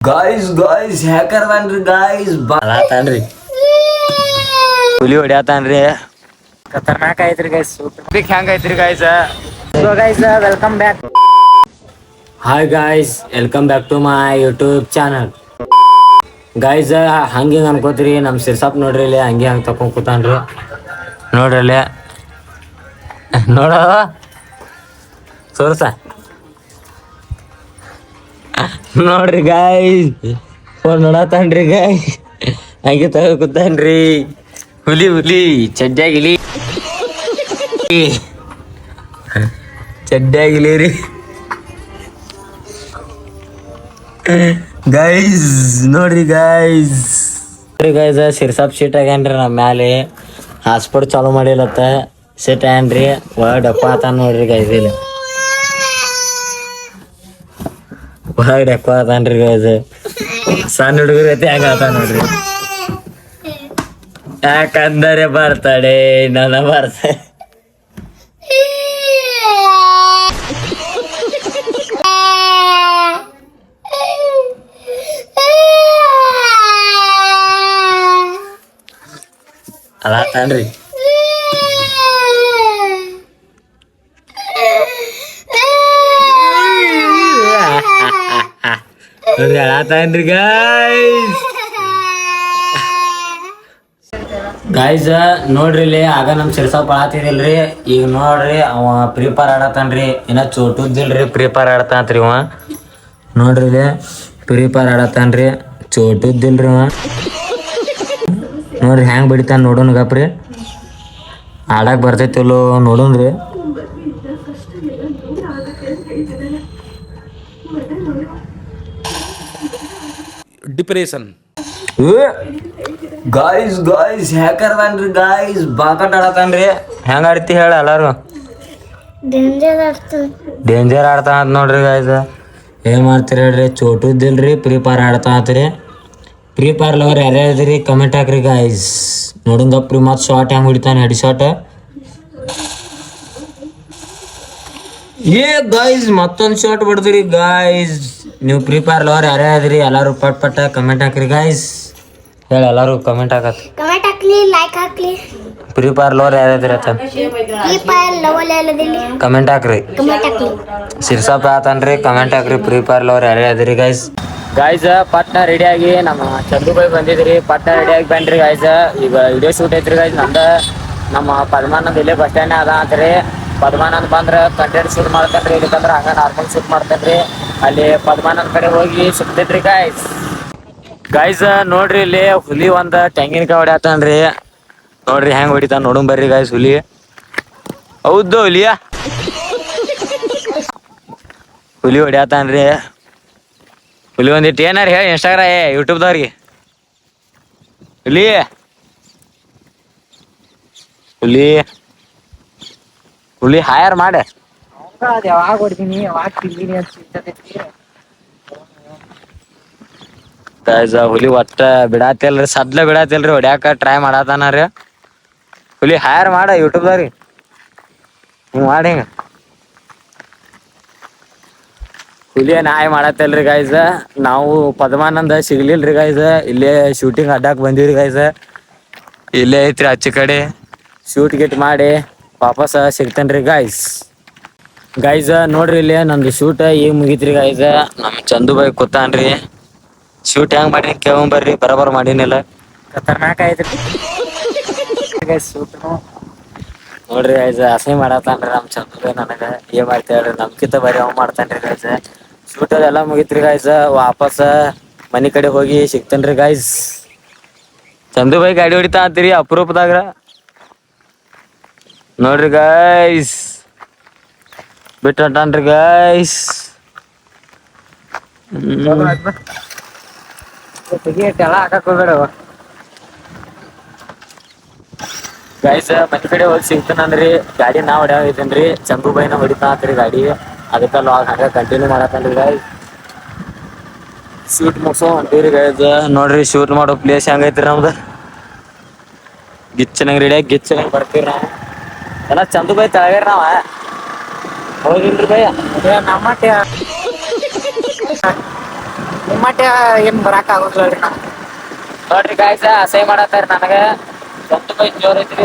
guys ಹ್ಯಾಕರ್ದಾನ್ರಿ guys ಬಾತಾನ್ರಿ ಹುಲಿ ಹೊಡ್ಯಾತಾನ್ರಿ ಖತರ್ನಾಕ್ ಐತ್ರಿ guys ಪಿಕ್ ಹ್ಯಾಂಗ್ ಐತ್ರಿ guys so guys welcome back hi guys welcome back to my YouTube channel guys ಹಂಗೆ ಅನ್ಕೋತೀರಿ ನಮ್ ಸಿರ್ಸಾಪ್ ನೋಡ್ರಿ ಇಲ್ಲಿ ಹಂಗೆ ತಕೊಂಡ್ ಕೂತಾನ್ರಿ ನೋಡ್ರಿ ಅಲ್ಲಿ ನೋಡ ತೋರ್ಸ ನೋಡ್ರಿ ಗಾಯ್ಸ್ ಫೋನ್ ನೋಡತಾನ್ರಿ ಗಾಯ್ಸ್ ಹಂಗೆ ತಗೋ ಕೂತಾನ್ರಿ ಹುಲಿ ಚಡ್ಡಾಗಿಲಿ ರೀ ಗೈಸ್ ನೋಡ್ರಿ ಗೈಸ್ ಸಿರ್ಸಾಪ್ ಸೀಟ್ ಆಗ್ಯಾನ್ರಿ ನಮ್ಮ ಮ್ಯಾಲೆ ಹಾಸ್ಪಿಟಲ್ ಚಾಲೂ ಮಾಡಿಲತ್ತ ಸೀಟ್ ಆಗ್ಯಾನ್ರಿ ಒಳಗ್ ಡಪ್ಪ ಆತಾನ ನೋಡ್ರಿ ಗೈಸ್ ಇಲ್ಲಿ ಒಳಗ್ ಡಪ್ಪ ಆತಾನ್ರಿ ಗೈಸ್ ಸಣ್ಣ ಹುಡುಗರ ಐತಿ ಹಂಗ ಆತ ನೋಡ್ರಿ ಯಾಕಂದರೆ ಬರ್ತಾಡೆ ನನ್ನ ಬರ್ತಾಡೆ ಅಲಾತಾನ್ರಿ ನೋಡ್ರಿ ಅಲಾತಾನ್ರಿ ಗಾಯ್ಸ್ ನೋಡ್ರಿ ಇಲ್ಲಿ ಆಗ ನಮ್ ಸಿರ್ಸಾಪ್ ಆಳತಿದಿಲ್ರಿ ಈಗ ನೋಡ್ರಿ ಅವ ಫ್ರೀ ಫೈರ್ ಆಡತಾನ್ರಿ ಇನ್ನ ಚೋಟುದಿಲ್ರಿ ಫ್ರೀ ಫೈರ್ ಆಡತಾನ್ರಿ ಅವ ನೋಡ್ರಿ ಇಲ್ಲಿ ಫ್ರೀ ಫೈರ್ ಆಡತಾನ್ರಿ ಚೋಟುದಿಲ್ರಿ ಅವ ನೋಡ್ರಿ ಹ್ಯಾಂಗ್ ಬಡಿತಾನ ನೋಡೋಣ ಗಪ್ರಿ ಆಡಕ್ ಬರ್ತೈತಿಲ್ಲೋ ನೋಡೋಣ್ರಿ ಡಿಪ್ರೆಷನ್ ಗಾಯ್ಸ್ ಹ್ಯಾಕರ್ದಾನ್ರಿ ಗಾಯ್ಸ್ ಬಾಕಟ್ ಆಡತಾನ್ರಿ ಹೆಂಗ ಆಡ್ತಿ ಹೇಳ ಎಲ್ಲಾರು ಡೇಂಜರ್ ಆಡ್ತಾ ಅಂತ ನೋಡ್ರಿ ಗಾಯ್ಸ್ ಏನ್ ಮಾಡ್ತೀರಿ ಹೇಳ್ರಿ ಚೋಟುದಿಲ್ರಿ ಫ್ರೀ ಫೈರ್ ಆಡ್ತಾ ಆತ್ರಿ ಫ್ರೀ ಫೈರ್ ಲವರ್ ಯಾರ್ಯಾರಿದ್ರಿ ಕಮೆಂಟ್ ಹಾಕ್ರಿ ಗಾಯ್ಸ್ ನೋಡಂಗಪ್ರಿ ಮತ್ ಶಾರ್ಟ್ ಹೆಂಗ್ ಹೊಡಿತಾನೆ ಹೆಡ್ ಶಾರ್ಟ್ ಗಾಯ್ಸ್ ಮತ್ತೊಂದ್ ಶಾರ್ಟ್ ಬಿಡ್ದ್ರಿ ಗಾಯ್ಸ್ ನೀವು ಫ್ರೀ ಫೈರ್ ಲವರ್ ಯಾರ್ಯಾರಿದ್ರಿ ಎಲ್ಲಾರು ಪಟ್ ಕಮೆಂಟ್ ಹಾಕ್ರಿ ಗಾಯ್ಸ್ ಹೇಳ ಎಲ್ಲಾರು ಕಮೆಂಟ್ ಹಾಕತ್ ಕಮೆಂಟ್ ಹಾಕ್ಲಿ ಲೈಕ್ ಹಾಕ್ಲಿ ಫ್ರೀ ಫೈರ್ ಲವರ್ ಯಾರ್ಯಾರಿದ್ರಿ ಅಂತ ಫ್ರೀ ಫೈರ್ ಲವಲ್ ಎಲ್ಲದಿಲ್ಲಿ ಕಮೆಂಟ್ ಹಾಕ್ರಿ ಕಮೆಂಟ್ ಹಾಕ್ಲಿ ಸಿರ್ಸಾಪ್ ಆತನ್ರಿ ಕಮೆಂಟ್ ಹಾಕ್ರಿ ಫ್ರೀ ಫೈರ್ ಲವರ್ ಯಾರ್ಯಾರಿದ್ರಿ ಗಾಯ್ಸ್ ಪಟ್ನ ರೆಡಿ ಆಗಿ ನಮ್ಮ ಚಂದು ಬಾಯ್ ಬಂದಿದ್ರಿ ಪಟ್ನ ರೆಡಿ ಆಗಿ ಬನ್ರಿ ಗಾಯ್ಸ್ ಈಗ ವಿಡಿಯೋ ಶೂಟ್ ಐತ್ರಿ ಗಾಯ್ಸ್ ನಮ್ದ ನಮ್ಮ ಪದ್ಮಾನಂದ್ ಇಲ್ಲೇ ಬಸ್ ಸ್ಟ್ಯಾಂಡ್ ಅದ ಅಂತ್ರಿ ಪದ್ಮಾನಂದ್ ಬಂದ್ರ ಕಂಟೆಂಟ್ ಶೂಟ್ ಮಾಡ್ತೇನ್ರಿ ಇದಕ್ಕಂದ್ರ ಹಂಗ ನಾರ್ಮಲ್ ಶೂಟ್ ಮಾಡ್ತೇನ್ರಿ ಅಲ್ಲಿ ಪದ್ಮಾನಂದ್ ಕಡೆ ಹೋಗಿ ಸಿಗ್ತೈತ್ರಿ ಗಾಯ್ಸ್ ನೋಡ್ರಿ ಇಲ್ಲಿ ಹುಲಿ ಒಂದ್ ತೆಂಗಿನಕಾಯಿ ಹೊಡ್ಯಾತನ್ರಿ ನೋಡ್ರಿ ಹೆಂಗ್ ಹೊಡಿತಾನ ನೋಡೋಣ ಬರ್ರಿ ಗಾಯ್ಸ್ ಹುಲಿ ಹೌದು ಹುಲಿ ಹೊಡ್ಯಾತಾನ್ರಿ ಹುಲಿ ಒಂದಿಟ್ಟು ಏನಾರ ಹೇಳಿ ಇನ್ಸ್ಟಾಗ್ರಾಮ್ ಯೂಟ್ಯೂಬ್ದವ್ರಿಗೆ ಹುಲಿ ಹಾಯರ್ ಮಾಡೆ ಯಾವಾಗ ಹೊಡ್ತೀನಿ ಯಾವಾಗ ತಿಂತೀನಿ ಅಂತ ಹುಲಿ ಒಟ್ಟ ಬಿಡಾತಿಲ್ರಿ ಸದ್ಲ ಬಿಡಾತಿಲ್ರಿ ಹೊಡ್ಯಾಕ ಟ್ರೈ ಮಾಡತಾನ ಹುಲಿ ಹಾಯರ್ ಮಾಡ ಯೂಟ್ಯೂಬ್ದವ್ರಿಗೆ ಹಿಂಗ್ ಮಾಡಿ ಹಿಂಗ ಹುಲಿ ನಾಯಿ ಮಾಡತ್ತಲ್ರಿ ಗಾಯ್ಸ್ ನಾವು ಪದ್ಮಾನಂದ ಸಿಗ್ಲಿಲ್ರಿ ಗಾಯ್ಸ್ ಇಲ್ಲೇ ಶೂಟಿಂಗ್ ಅಡ್ಡಾಕ್ ಬಂದಿವ್ರಿ ಗಾಯ್ಸ್ ಇಲ್ಲೇ ಐತ್ರಿ ಆಚೆ ಕಡೆ ಶೂಟ್ ಗಿಟ್ ಮಾಡಿ ವಾಪಸ್ ಸಿಗ್ತೇನ್ರಿ ಗಾಯ್ಸ್ ನೋಡ್ರಿ ಇಲ್ಲಿ ನಂದು ಶೂಟ್ ಈಗ ಮುಗಿತ್ರಿ ಗಾಯ್ಸ್ ನಮ್ ಚಂದು ಬಾಯ್ ಕೂತಾನ್ರಿ ಶೂಟ್ ಹೆಂಗ್ ಮಾಡಿ ಕೇಳ್ಕೊಂಬರ್ರಿ ಬರಬರ್ ಮಾಡಿನಿಲ್ಲ ಖತರ್ನಾಕ್ ಐತ್ರಿ ನೋಡ್ರಿ ಗಾಯ್ಸ್ ಅಸಹ್ಯ ಮಾಡತಾನ್ರಿ ನಮ್ ಚಂದು ಬಾಯ್ ನನಗ ಏನ್ ಮಾಡ್ತಾ ಹೇಳ್ರಿ ನಮ್ಕಿಂತ ಬರೀ ಅವ್ ಮಾಡ್ತಾನ್ರಿ ಗಾಯ್ಸ್ ಶೂಟ್ ಅದೆಲ್ಲ ಮುಗಿತ್ರಿ ಗಾಯ್ಸ್ ವಾಪಸ್ ಮನಿ ಕಡೆ ಹೋಗಿ ಸಿಗ್ತೇನ್ರಿ ಗಾಯ್ಸ್ ಚಂದು ಬಾಯ್ ಗಾಡಿ ಹೊಡಿತಾ ಅಂತೀರಿ ಅಪರೂಪದಾಗ ನೋಡ್ರಿ ಗಾಯ್ಸ್ ಬಿಟ್ಟು ಹೊಂಟಾನ್ರಿ ಗಾಯ್ಸ್ ಹಾಕಕ್ ಹೋಗ್ಬೇಡ ಗಾಯ್ಸ್ ಮನಿ ಕಡೆ ಹೋಗಿ ಸಿಗ್ತಾನಂದ್ರಿ ಗಾಡಿ ನಾ ಹೊಡ್ಯಾವೈತೇನ್ರಿ ಚಂದು ಬಾಯ್ನ ಹೊಡಿತಾ ಅಂತ್ರಿ ಗಾಡಿ ಅದಕ್ಕ ಲಾಗ್ ಹಂಗ ಕಂಟಿನ್ಯೂ ಮಾಡತ್ತನ್ರಿ ಗಾಯ್ಸ್ ಶೂಟ್ ಮುಗ್ಸೋ ಹೊಂಟಿವ್ರಿ ಗಾಯ್ಸ್ ನೋಡ್ರಿ ಶೂಟ್ ಮಾಡೋ ಪ್ಲೇಸ್ ಹೆಂಗೈತ್ರಿ ನಮ್ದು ಗಿಚ್ಚನಾಗ ರೆಡಿಯಾಗಿ ಗಿಚ್ಚನಾಗ ಬರ್ತೀವಿ ನಾವು ಎಲ್ಲ ಚಂದು ಬೈ ತಳಗ್ಯಾರ ನಾವ ಹೌದಿಲ್ರಿ ಬೈ ನಮ್ಮ ನಿಮ್ಮಟ್ಟ ಏನ್ ಬರಾಕ್ ಆಗೋದಿಲ್ಲ ನಾವು ನೋಡ್ರಿ ಗಾಯ್ಸ ಅಸಹ್ಯ ಮಾಡತ್ತಾರ ನನಗ ಒಂದು ಬೈ ಜೋರ್ ಐತ್ರಿ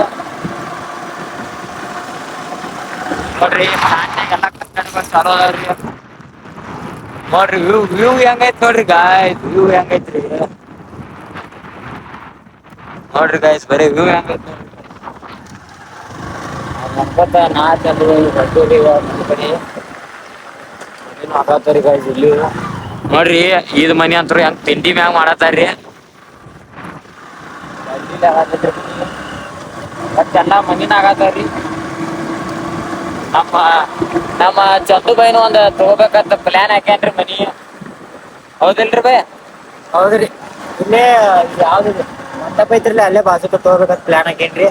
ನೋಡ್ರಿ ಎಲ್ಲ ಕಟ್ಟಡಗಳು ಚಾಲೂ ಅದಾವ್ರಿ ನೋಡ್ರಿ ವ್ಯೂ ಹೆಂಗೈತ್ ನೋಡ್ರಿ ಗಾಯ್ಸ್ ವ್ಯೂ ಹೆಂಗೈತ್ರಿ ನೋಡ್ರಿ ಗಾಯ್ಸ್ ಬರೀ ವ್ಯೂ ಹೆಂಗೈತ್ ನೋಡ್ರಿ ನಾ ಚಂದ ಕಡೆ ಆಗತ್ತಾರಿ ಗಾಯ್ಸ್ ಇಲ್ಲಿ ನೋಡ್ರಿ ಇದ್ ಮನಿ ಅಂತೂ ಹೆಂಗ್ ತಿಂಡಿ ಮ್ಯಾಗ ಮಾಡತ್ತಾರ್ರಿ ಮತ್ತೆಲ್ಲ ಮನಿನ ಆಗತ್ತಾರ್ರಿ ನಮ್ಮ ಚಂದು ಬೈನು ಒಂದ್ ತಗೋಬೇಕಂತ ಪ್ಲಾನ್ ಹಾಕ್ಯಾನ್ರಿ ಮನಿ ಹೌದಿಲ್ರಿ ಬೈ ಹೌದ್ರಿ ಇಲ್ಲೇ ಯಾವ್ದು ಮಂಟಪ ಐತ್ರಿಲ್ಲ ಅಲ್ಲೇ ಬಾಜುಕ ತಗೋಬೇಕಂತ ಪ್ಲಾನ್ ಹಾಕೇನ್ರಿ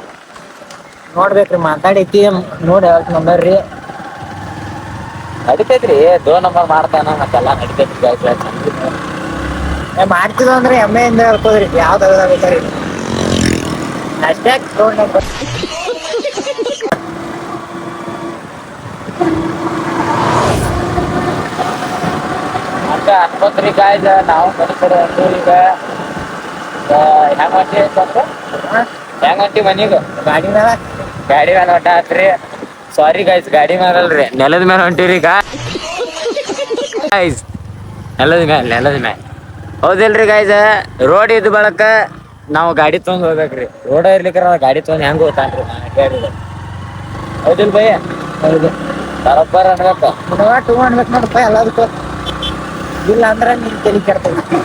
ನೋಡ್ಬೇಕ್ರಿ ಮಾತಾಡೈತಿ ನೋಡಿ ಯಾವತ್ ನಂಬರ್ರಿ ನಡಿತೈತ್ರಿ 2 ನಂಬರ್ ಮಾಡ್ತಾನ ಮತ್ತೆಲ್ಲಾ ನಡಿತೈತ್ರಿ ಮಾಡ್ತಿದ್ವು ಅಂದ್ರೆ ಎಮ್ಮೆಯಿಂದ ಹೇಳ್ಕೋದ್ರಿ ಯಾವ್ದು ಅದಾಗೈತ್ರಿ ಅಷ್ಟೇ ನೋಡಿ ನಂಬರ್ ಹಂಗ ಅನ್ಕೋತ್ರಿ ಗಾಯ್ಸ್ ನಾವು ಮನಿ ಕಡೆ ಈಗ ಹೆಂಗ್ ಹೊಂಟಿ ಅಂತಂದ್ರ ಹೆಂಗ್ ಹೊಂಟಿ ಮನಿಗ ಗಾಡಿ ಮೇಲೆ ಗಾಡಿ ಮೇಲೆ ಹೊಂಟ ಆತ್ರಿ ಸಾರಿ ಗಾಯ್ಸ್ ಗಾಡಿ ಮೇಲೆ ಅಲ್ರಿ ನೆಲದ ಮೇಲೆ ಹೊಂಟಿವ್ರಿ ಗಾಯ್ಸ್ ನೆಲದ ಮೇಲೆ ಹೌದಿಲ್ರಿ ಗಾಯ್ಸ್ ರೋಡ್ ಇದ್ದ ಬಳಕ ನಾವು ಗಾಡಿ ತೊಗೊಂಡ್ ಹೋಗ್ಬೇಕ್ರಿ ರೋಡ ಇರ್ಲಿಕ್ಕಾರ ಗಾಡಿ ತೊಗೊಂಡ್ ಹೆಂಗ್ ಹೋಗ್ತಾನ್ರಿ ಹೌದಿಲ್ ಭಯ ಹೌದು ಬರೋಬ್ಬರ ಅನ್ಬೇಕ ಟೂ ಅನ್ಬೇಕು ನೋಡಪ್ಪ ಎಲ್ಲದಕ್ಕೂ ಇಲ್ಲ ಅಂದ್ರೆ ನಿನ್ ತಲೆ ಕೆಡ್ತೈತಿ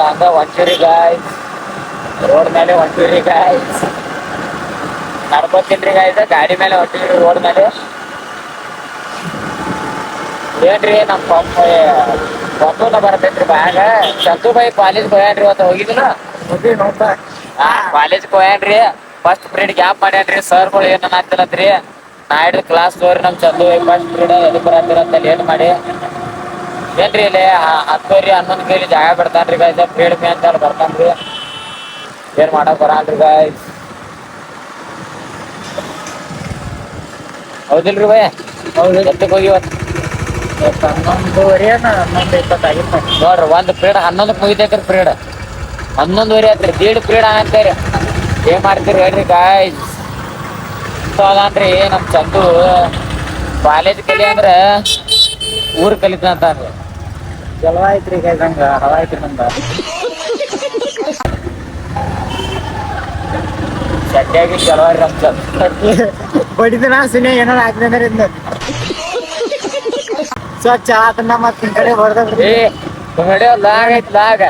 ಹಂಗ ಹೊಂಟಿವ್ರಿ ಗಾಯ್ಸ್ ರೋಡ್ ಮೇಲೆ ಹೊಂಟಿವ್ರಿ ಗಾಯ್ಸ್ ನಡ್ಕೋತೀನ್ರಿ ಗಾಯ್ಸ್ ಗಾಡಿ ಮೇಲೆ ಹೊಂಟಿವ್ರಿ ರೋಡ್ ಮೇಲೆ ಏನ್ರಿ ನಮ್ ಪಪ್ಪನ ಬರ್ತೈತ್ರಿ ಬ್ಯಾಗ ಚಂದು ಬೈ ಕಾಲೇಜ್ ಹೋಗ್ಯಾನ್ರಿ ಇವತ್ತು ಹೋಗಿದಿಲ್ಲ ನೋಡ್ತಾ ಕಾಲೇಜ್ ಹೋಗ್ಯಾನ್ರಿ ಫಸ್ಟ್ ಪೀರಿಯಡ್ ಗ್ಯಾಪ್ ಮಾಡ್ಯಾನ್ರಿ ಸರ್ಗಳು ಏನ್ ಅನ್ನತ್ತಿರತ್ರಿ ನಾಯ್ಡು ಕ್ಲಾಸ್ ತೋರಿ ನಮ್ ಚಂದು ಬೈ ಫಸ್ಟ್ ಪೀರಿಯಡ್ ಎಲ್ಲಿ ಬರತ್ತಿರತ್ತ ಲೇಟ್ ಮಾಡಿ ಏನ್ರಿ ಇಲ್ಲಿ 10 11 ಕೈಲಿ ಜಾಗ ಬಿಡ್ತಾನ್ರಿ ಗಾಯ್ಸ್ ಪೀರಿಯಡ್ ಮೇ ಅಂತ ಬರ್ತಾನ್ರಿ ಏನ್ ಮಾಡಕ್ ಬರಲ್ರಿ ಗಾಯ್ಸ್ ಹೌದಿಲ್ರಿ ಬೈ ಹೌದು ಎತ್ತಕ್ ಹೋಗಿವತ್ತು 11:20 ಆಗಿತ್ತು ನೋಡ್ರಿ ಒಂದ್ ಪೀರಿಯಡ್ 11ಕ್ಕೆ ಮುಗಿತೈತ್ರಿ ಪೀರಿಯಡ್ 11:20 ಆತ್ರಿ 1.5 ಪೀರಿಯಡ್ ಆಗಂತೀರಿ ಏನ್ ಮಾಡ್ತೀರಿ ಹೇಳ್ರಿ ಗಾಯ್ಸ್ ಅದಾನ್ರಿ ನಮ್ ಚಂದು ಕಾಲೇಜ್ ಕಲಿ ಅಂದ್ರ ಊರ್ ಕಲಿತಂತಾನ್ರಿ ಜಲವ ಐತ್ರಿ ಈಗ ನಂಗ ಹವಾ ಐತ್ರಿ ನಂಗ ಸದ್ಯಾಗಿ ಕೆಲವಾರಿ ನಮ್ ಚಂದು ಬಡಿದಿನ ಸುನೆ ಏನಾರ ಆಗ್ತದೆ ಅಂದ್ರೆ ಸ್ವಚ್ಛ ಆತನ ಮತ್ ನಿಮ್ ಕಡೆ ಹೊಡೆದ್ರಿ ಲಾಗ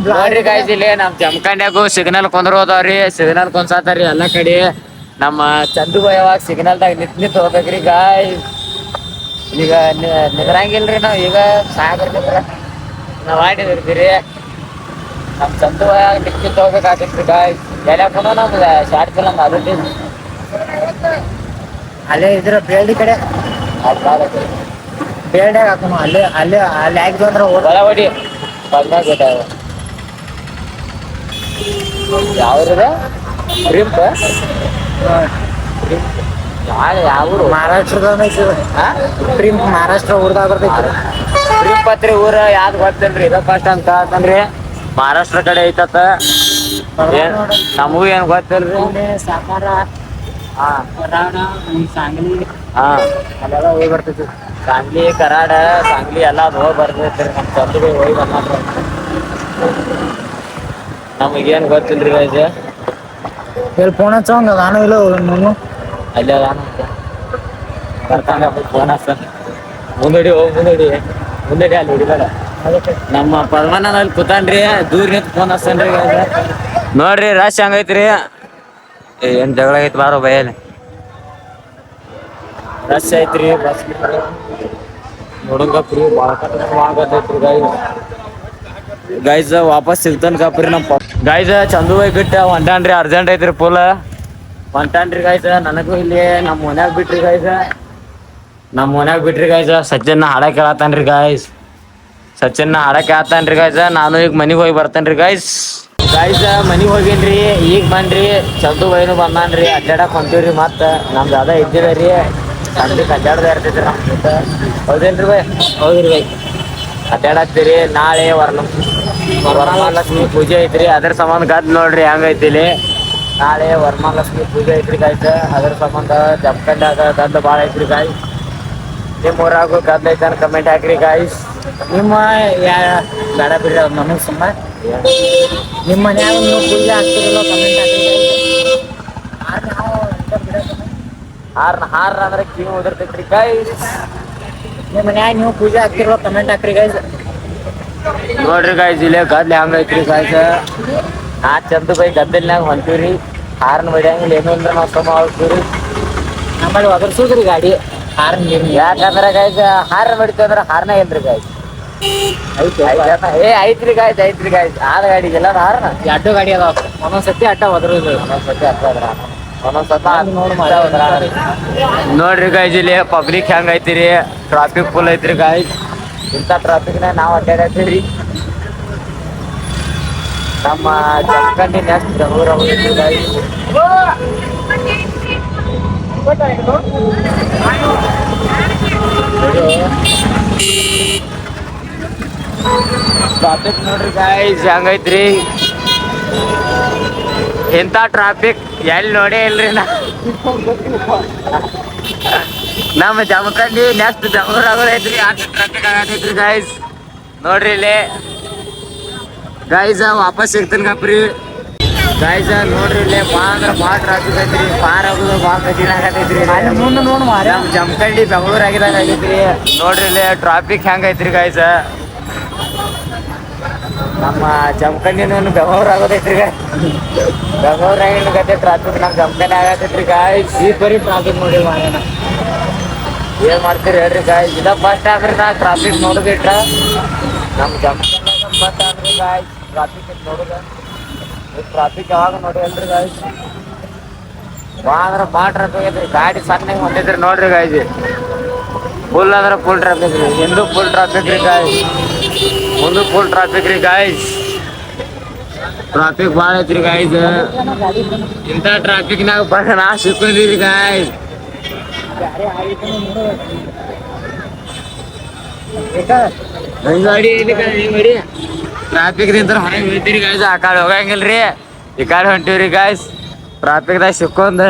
ನೋಡ್ರಿ ಗಾಯ್ಸ್ ಇಲ್ಲಿ ನಮ್ ಜಮಖಂಡ್ಯಾಗು ಸಿಗ್ನಲ್ ಕುಂದ್ರೋದವ್ರಿ ಸಿಗ್ನಲ್ ಕುಂದ್ಸಾತಾರಿ ಎಲ್ಲಾ ಕಡೆ ನಮ್ಮ ಚಂದು ಯಾವಾಗ ಸಿಗ್ನಲ್ದಾಗ ನಿಂತ್ ಹೋಗ್ಬೇಕ್ರಿ ಗಾಯ್ಸ್ ಈಗ ನಿದ್ರಂಗಿಲ್ರಿ ನಾವ್ ಈಗ ಸಾಗರ್ತಿದ್ರ ನಾವ್ ಆಡಿದಿರ್ತೀರಿ ನಮ್ ಚಂದು ನಿಂತ್ ಹೋಗ್ಬೇಕಾಗತ್ರಿ ಗಾಯ್ಸ್ ಎಲ್ಲ ಕೂಡ ನಮ್ದ ಶಾರ್ಟ್ ಫಿಲಮ್ ಅದಕ್ಕೆ ಅಲ್ಲೇ ಇದ್ರ ಬೇಲ್ಡಿ ಕಡೆ ಬೇಲ್ಡ್ಯಾಗ ಹಾಕೋಣ ಅಲ್ಲೇ ಅಲ್ಲೇ ಅಲ್ಲಿ ಆಗಿದ್ವು ಅಂದ್ರೆ ಹೊಲ ಹೊಡಿ ಪದ್ನಾಗ ಗೊತ್ತಾವ ಯಾವ್ರದ ಡ್ರಿಂಪ್ ಯಾವ ಮಹಾರಾಷ್ಟ್ರದ ಡ್ರಿಂಪ್ ಮಹಾರಾಷ್ಟ್ರ ಊರ್ದಾಗ ಬರ್ತೈತಿ ಡ್ರಿಂಪ್ ಪತ್ರಿ ಊರ ಯಾವ್ದು ಗೊತ್ತೇನ್ರಿ ಇದ ಫಸ್ಟ್ ಅಂತ ಅಂತಂದ್ರಿ ಮಹಾರಾಷ್ಟ್ರ ಕಡೆ ಐತತ್ತ ನಮಗೂ ಏನ್ ಗೊತ್ತಿಲ್ರಿ ಪುಣೆ ಸಾಕಾರ ಕರಾಡ ಸಾಂಗ್ಲಿ ಹಾ ಅಲ್ಲೆಲ್ಲ ಹೋಗಿ ಬರ್ತೈತಿ ಸಾಂಗ್ಲಿ ಕರಾಡ ಸಾಂಗ್ಲಿ ಎಲ್ಲ ಅದು ಹೋಗಿ ಬರ್ತೈತ್ರಿ ನಮ್ ಚಂದಿಗೆ ಹೋಗಿ ಬಂದ್ರಿ ನಮಗೇನ್ ಗೊತ್ತಿಲ್ರಿ ಇದು ಎಲ್ಲಿ ಫೋನ್ ಹಚ್ಚೋಂಗ ನಾನು ಇಲ್ಲ ನಾನು ಅಲ್ಲೇ ಬರ್ತಾನ ಫೋನ್ ಹಚ್ಚ ಮುಂದಡಿ ಹೋಗಿ ಮುಂದಡಿ ಅಲ್ಲಿ ಹುಡುಗರ ನಮ್ಮ ಪದ್ಮನಾಭ ಅಲ್ಲಿ ಕೂತಾನ್ರಿ ದೂರ ನಿಂತು ಫೋನ್ ಹಚ್ಚನ್ರಿ ನೋಡ್ರಿ ರಶ್ ಹಂಗೈತ್ರಿ ಏನ್ ಜಗಳ ಐತಿ ಬಾರೋ ಬಯಲಿ ರಶ್ ಐತ್ರಿ ಬಸ್ ನೋಡಂಗಪ್ರಿ ಗೈಸ್ ವಾಪಸ್ ಸಿಗ್ತಾನ ಕಪ್ರಿ ನಮ್ಮ ಗೈಸ್ ಚಂದು ಬೈ ಬಿಟ್ಟ ಹೊಂಟಾನ್ರಿ ಅರ್ಜೆಂಟ್ ಐತ್ರಿ ಫುಲ್ ಹೊಂಟಾನ್ರಿ ಗೈಸ್ ನನಗೂ ಇಲ್ಲಿ ನಮ್ಮ ಮನ್ಯಾಗ ಬಿಟ್ರಿ ಗೈಸ್ ಸಚಿನ್ ಹಾಡ ಕೇಳತ್ತಾನ್ರಿ ಗೈಸ್ ನಾನು ಈಗ ಮನಿಗೆ ಹೋಗಿ ಬರ್ತೇನ್ರಿ ಗೈಸ್ ಗಾಯ್ಸ್ ಮನಿಗೆ ಹೋಗಿನ್ರಿ ಈಗ ಬನ್ರಿ ಚಂದು ಬೈನು ಬಂದಾನ್ರಿ ಅಡ್ಡಾಡಕ್ ಹೊಂತೀವ್ರಿ ಮತ್ತ ನಮ್ದು ಅದ ಇದ್ದಿದೆ ರೀ ಸಂಜೆಗೆ ಅಡ್ಡಾಡ್ದ ಇರ್ತೈತ್ರಿ ನಮ್ ಜೊತೆ ಹೌದೇನ್ರಿ ಬೈ ಹೌದ್ರಿ ಬೈ ಅಡ್ಡಾಡತ್ತೀರಿ ನಾಳೆ ವರಮಹಾಲಕ್ಷ್ಮಿ ಪೂಜೆ ಐತ್ರಿ ಅದ್ರ ಸಂಬಂಧ ಗದ್ ನೋಡ್ರಿ ಹೆಂಗೈತಿಲಿ ನಾಳೆ ವರಮಹಾಲಕ್ಷ್ಮಿ ಪೂಜೆ ಐತ್ರಿ ಗಾಯ್ಸ್ ಅದ್ರ ಸಂಬಂಧ ಜಮಖಂಡಾಗ ಗದ್ದ ಭಾಳ ಐತ್ರಿ ಗಾಯ್ಸ್ ನಿಮ್ಮ ಊರಾಗೂ ಗದ್ದ ಐತನ್ ಕಮೆಂಟ್ ಹಾಕ್ರಿ ಗಾಯ್ಸ್ ನಿಮ್ಮ ಬೇಡ ಬಿಡ್ರಿ ಅವ್ರ ನಮಗೆ ಸುಮ್ಮ ನಿಮ್ಮ ಮನ್ಯಾಗ ನೀವು ಪೂಜೆ ಆಗ್ತಿರಲ್ಲ ಕಮೆಂಟ್ ಹಾಕ್ರಿ ಹಾರ ಅಂದ್ರೆ ಕಿವಿ ಉದಿರ್ತೈತ್ರಿ ಗಾಯ್ಸ್ ನಿಮ್ಮ ಮನ್ಯಾಗ ನೀವು ಪೂಜೆ ಆಗ್ತಿರಲ್ಲ ಕಮೆಂಟ್ ಹಾಕ್ರಿ ಗೈಸ್ ನೋಡ್ರಿ ಗಾಯ್ಸ್ ಇಲ್ಲೇ ಗದ್ಲೆ ಹಂಗೈತ್ರಿ ಗಾಯ್ಸ್ ನಾ ಚಂದ ಬೈ ಗದ್ದಲ್ನಾಗ ಹೊಂತೀವ್ರಿ ಹಾರ್ನ್ ಬಡಿಯಂಗಿಲ್ಲ ಏನು ಇಲ್ರಿ ನಾವು ಸಮ ಹೋಗ್ತೀವ್ರಿ ನಮ್ಮಲ್ಲಿ ಒದರ್ಸೋದ್ರಿ ಗಾಡಿ ಹಾರ್ನ್ ಯಾಕಂದ್ರೆ ಗಾಯ್ಸ್ ಹಾರ್ನ್ ಬಡಿತೀವಿ ಅಂದ್ರೆ ಹಾರ್ನ ಇಲ್ರಿ ಗಾಯ್ಸ್ ಐತ್ರಿ ಗಾಯ್ಸ್ ಆದ ಗಾಡಿಗೆಲ್ಲ ಹಾರ್ನ ಅಡ್ಡು ಗಾಡಿ ಅದಾವ ಒಂದೊಂದ್ಸತಿ ಅಡ್ಡ ಒದರೋದು ನೋಡ್ರಿ ಗಾಯ್ಸ್ ಇಲ್ಲಿ ಪಬ್ಲಿಕ್ ಹೆಂಗ್ ಐತಿರಿ ಟ್ರಾಫಿಕ್ ಫುಲ್ ಐತ್ರಿ ಗಾಯ್ಸ್ ಇಂಥ ಟ್ರಾಫಿಕ್ನ ನಾವು ಅಡ್ಡಾಡತ್ತೀವಿ ನಮ್ಮ ಜಮಖಂಡಿ ನೆಕ್ಸ್ಟ್ ಬೆಂಗಳೂರು ಹೋಗಿದ್ವಿ ಗಾಯ್ಸ್ ಟ್ರಾಫಿಕ್ ನೋಡ್ರಿ ಗಾಯ್ಸ್ ಹೆಂಗೈತ್ರಿ ಇಂಥ ಟ್ರಾಫಿಕ್ ಎಲ್ಲಿ ನೋಡೇ ಇಲ್ರಿ ನಮ್ಮ ಜಮಖಂಡಿ ನೆಕ್ಸ್ಟ್ ಬೆಂಗಳೂರು ಆಗೋದೈತ್ರಿ ಅಷ್ಟು ಟ್ರಾಫಿಕ್ ಆಗತೈತ್ರಿ ಗಾಯ್ಸ್ ನೋಡ್ರಿ ಇಲ್ಲಿ ಗಾಯ್ಸ್ ವಾಪಸ್ ಸಿಗ್ತೀನಿ ಕಪ್ರಿ ಗಾಯ್ಸ್ ನೋಡ್ರಿ ಇಲ್ಲಿ ಭಾಳ ಟ್ರಾಫಿಕ್ ಐತ್ರಿ ಪಾರ್ ಆಗೋದು ಭಾಳ ಕಠಿಣ ಆಗತೈತ್ರಿ ಮುಂದೆ ನೋಡ್ ಮಾರ ನಮ್ಮ ಜಮಖಂಡಿ ಬೆಂಗಳೂರು ಆಗಿದಾಗ ಆಗೈತ್ರಿ ನೋಡ್ರಿ ಇಲ್ಲಿ ಟ್ರಾಫಿಕ್ ಹೆಂಗೈತ್ರಿ ಗಾಯ್ಸ್ ನಮ್ಮ ಜಮಖಂಡಿನ ಬೆಂಗಳೂರು ಆಗೋದೈತ್ರಿ ಬೆಂಗಳೂರು ಆಗಿನ ಗತೆ ಟ್ರಾಫಿಕ್ ನಮ್ಮ ಜಮಖಂಡಿ ಆಗತೈತ್ರಿ ಗಾಯ್ಸ್ ಈ ಬರೀ ಟ್ರಾಫಿಕ್ ನೋಡಿ ಮಾರೇನ ಏನ್ ಮಾಡ್ತೀರಿ ಹೇಳ್ರಿ ಗಾಯ್ಸ್ ಇದ ಫಸ್ಟ್ ಆದ್ರಿ ನಾ ಟ್ರಾಫಿಕ್ ನೋಡೋದಿಟ್ರ ನಮ್ಮ ಜಮಖಂಡಿಯಾಗ ಫಸ್ಟ್ ಆದ್ರಿ ಗಾಯ್ಸ್ ಟ್ರಾಫಿಕ್ ನೋಡುದ ಟ್ರಾಫಿಕ್ ಯಾವಾಗ ನೋಡಿ ಅಲ್ರಿ ಗಾಯ್ಸ್ ಭಾಳ ಟ್ರಾಫಿಕ್ ಐತ್ರಿ ಗಾಡಿ ಸಣ್ಣಗೆ ಹೊಂದಿದ್ರಿ ನೋಡ್ರಿ ಗಾಯ್ಸ್ ಫುಲ್ ಅಂದ್ರೆ ಫುಲ್ ಟ್ರಾಫಿಕ್ ರೀ ಹಿಂದೂ ಫುಲ್ ಟ್ರಾಫಿಕ್ ರೀ ಗಾಯ್ಸ್ ಮುಂದೆ ಫುಲ್ ಟ್ರಾಫಿಕ್ ರೀ ಗಾಯ್ಸ್ ಟ್ರಾಫಿಕ್ ಭಾಳ ಐತ್ರಿ ಗಾಯ್ಸ್ ಇಂಥ ಟ್ರಾಫಿಕ್ನಾಗ ಬಂದ ನಾ ಸಿಕ್ಕೊಂಡಿರಿ ಗಾಯ್ಸ್ ಗಾಡಿ ಟ್ರಾಫಿಕ್ ನಿಂತ ಹೊರಗೆ ಬೀಳ್ತೀರಿ ಗಾಯ್ಸ್ ಆ ಕಡೆ ಹೋಗಂಗಿಲ್ರಿ ಈ ಕಡೆ ಹೊಂಟಿವ್ರಿ ಗಾಯ್ಸ್ ಟ್ರಾಫಿಕ್ದಾಗ ಸಿಕ್ಕೊಂಡ್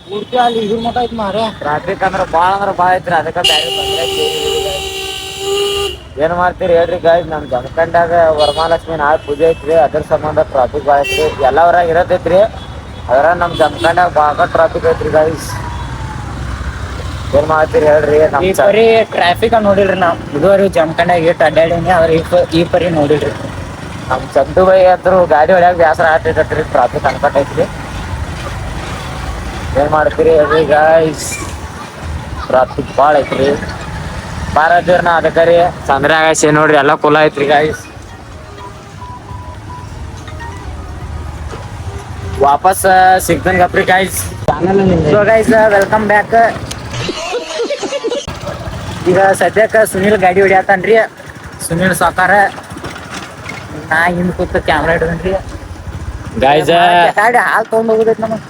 ಪೂರ್ತಿ ಅಲ್ಲಿ ಇದ್ರ ಮಟ್ಟ ಐತ್ ಮಾರ ಟ್ರಾಫಿಕ್ ಅಂದ್ರೆ ಭಾಳ ಐತ್ರಿ ಅದಕ್ಕೆ ಬ್ಯಾರೆ ಬಂದ್ರೆ ಏನ್ ಮಾಡ್ತೀರಿ ಹೇಳ್ರಿ ಗಾಯ್ಸ್ ನಮ್ ಜಮಖಂಡಾಗ ವರಮಹಾಲಕ್ಷ್ಮಿ ನಾಳೆ ಪೂಜೆ ಐತ್ರಿ ಅದ್ರ ಸಂಬಂಧ ಟ್ರಾಫಿಕ್ ಭಾಳ ಐತ್ರಿ ಎಲ್ಲ ಊರಾಗ ಇರತೈತ್ರಿ ಅದ್ರ ನಮ್ ಜಮಖಂಡಾಗ ಭಾಳ ಟ್ರಾಫಿಕ್ ಐತ್ರಿ ಗಾಯ್ಸ್ ಏನ್ ಮಾಡ್ತೀರಿ ಹೇಳ್ರಿ ನಮ್ ಈ ಪರಿ ಟ್ರಾಫಿಕ್ ನೋಡಿಲ್ರಿ ನಾವ್ ಇದುವರೆಗೂ ಜಮಖಂಡಾಗ ಇಟ್ಟು ಅಡ್ಡಾಡೀನಿ ಆದ್ರೆ ಈ ಪರಿ ನೋಡಿಲ್ರಿ ನಮ್ ಚಂದು ಬೈ ಅಂದ್ರು ಗಾಡಿ ಹೊಡ್ಯಾಗ ಬ್ಯಾಸರ ಆಗ್ತೈತ್ರಿ ಟ್ರಾಫಿಕ್ ಅನ್ಕಟ್ಟೈತ್ರಿ ಏನ್ ಮಾಡ್ತೀರಿ ಹೇಳ್ರಿ ಗಾಯ್ಸ್ ಟ್ರಾಫಿಕ್ ಭಾಳ ಐತ್ರಿ ಬಾರದಿವ್ರಿ ನಾ ಅದಕ್ಕೆ ರೀ ಚಂದ್ರಾಗಾಶಿ ನೋಡ್ರಿ ಎಲ್ಲ ಕುಲ ಐತ್ರಿ ಗಾಯ್ಸ್ ವಾಪಸ್ ಸಿಗ್ತಾನ ಗಪ್ರಿ guys so guys welcome back ಈಗ ಸದ್ಯಕ್ಕೆ ಸುನಿಲ್ ಗಾಡಿ ಹೊಡ್ಯಾತಾನ್ರಿ ಸುನಿಲ್ ಸಾಕಾರ ನಾ ಹಿಂದ್ ಕೂತ ಕ್ಯಾಮ್ರಾ ಹಿಡ್ದನ್ರಿ ಗಾಯ್ಸ್ ಗಾಡಿ ಹಾಲ್ ತಗೊಂಡ್ ಹೋಗುದೈತಿ ನಮಗ್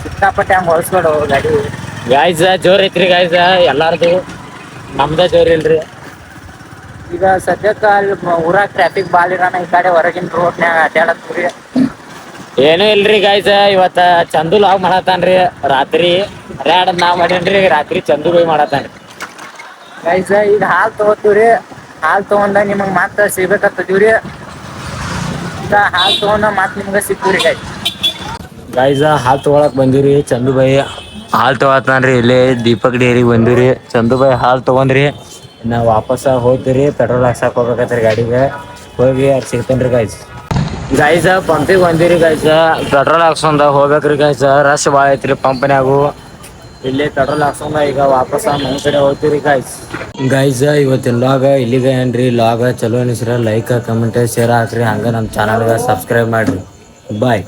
ಸಿಕ್ಕಾಪಟ್ಟೆ ಹಂಗ ಹೊಳ್ಸ್ಬೇಡ ಗಾಡಿ ಗಾಯ್ಸ್ ಜೋರ್ ಐತ್ರಿ ಗಾಯ್ಸ್ ಎಲ್ಲಾರ್ದು ನಮ್ದ ಜೋರ್ ಇಲ್ರಿ ಈಗ ಸದ್ಯಕ್ಕೆ ಅಲ್ಲಿ ಊರಾಗ ಟ್ರಾಫಿಕ್ ಭಾಳ ಇರೋಣ ಈ ಕಡೆ ಹೊರಗಿನ ರೋಡ್ನ್ಯಾಗ ಅಡ್ಡಾಡತ್ರಿ ಏನೂ ಇಲ್ರಿ ಗಾಯ್ಸ್ ಇವತ್ತ ಚಂದು ಲಾಗ್ ಮಾಡತಾನ್ರಿ ರಾತ್ರಿ ಅಡ್ಯಾಡದ್ ನಾ ಮಾಡೇನ್ರಿ ರಾತ್ರಿ ಚಂದು ಬೈ ಮಾಡತಾನ್ರಿ ಗೈಸ್ ಈಗ ಹಾಲ್ ತಗೋತೀವ್ರಿ ಹಾಲ್ ತಗೊಂಡ ನಿಮಗ್ ಮತ್ತ ಸಿಗ್ಬೇಕತ್ತದೀವ್ರಿ ಈಗ ಹಾಲ್ ತಗೊಂಡ ಮತ್ ನಿಮ್ಗ ಸಿಗ್ತೀವ್ರಿ ಗಾಯ್ಸ್ ಹಾಲ್ ತಗೊಳಕ್ ಬಂದಿವ್ರಿ ಚಂದು ಬೈ ಹಾಲ್ ತಗೋತಾನ್ರಿ ಇಲ್ಲೇ ದೀಪಕ್ ಡೇರಿಗೆ ಬಂದಿವ್ರಿ ಚಂದು ಬೈ ಹಾಲ್ ತಗೊಂಡ್ರಿ ನಾ ವಾಪಸ್ ಹೋಗ್ತೀರಿ ಪೆಟ್ರೋಲ್ ಹಾಕ್ಸಕ್ ಹೋಗ್ಬೇಕತ್ರಿ ಗಾಡಿಗೆ ಹೋಗಿ ಅಲ್ಲಿ ಸಿಗ್ತೇನ್ರಿ ಗಾಯ್ಸ್ ಪಂಪಿಗೆ ಬಂದಿರಿ ಗಾಯ್ಸ್ ಪೆಟ್ರೋಲ್ ಹಾಕ್ಸೊಂದ ಹೋಗ್ಬೇಕ್ರಿ ಗಾಯ್ಸ್ ರಶ್ ಭಾಳ ಐತ್ರಿ ಪಂಪ್ನ್ಯಾಗು ಇಲ್ಲಿ ಪೆಟ್ರೋಲ್ ಹಾಕ್ಸೊಂದ ಈಗ ವಾಪಸ್ ಮನೆ ಕಡೆ ಹೋಗ್ತೀರಿ ಗಾಯ್ಸ್ ಇವತ್ತಿನ ಲಾಗ ಇಲ್ಲಿಗೆ ಏನ್ರಿ ಲಾಗ ಚಲೋ ಅನಿಸ್ರ ಲೈಕ್ ಕಮೆಂಟ್ ಶೇರ್ ಹಾಕ್ರಿ ಹಂಗ ನಮ್ಮ ಚಾನಲ್ಗೆ ಸಬ್ಸ್ಕ್ರೈಬ್ ಮಾಡ್ರಿ ಬಾಯ್